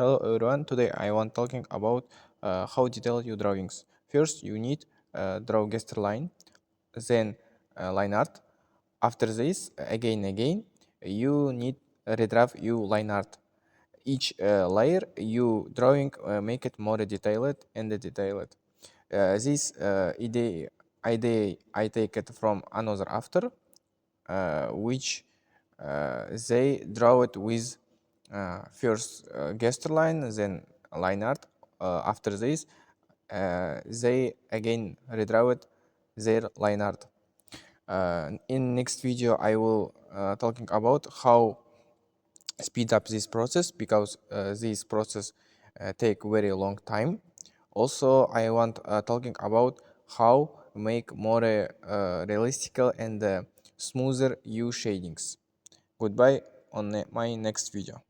Hello everyone, today I want talking about how detail your drawings. First you need draw gesture line, then line art. After this, again, you need redraft your line art. Each layer you drawing make it more detailed and detailed. This idea I take it from another after, which they draw it with first gesture line, then line art. After this, they again redraw it their line art. In next video, I will talking about how speed up this process because this process take very long time. Also, I want talking about how make more realistic and smoother U shadings. Goodbye on my next video.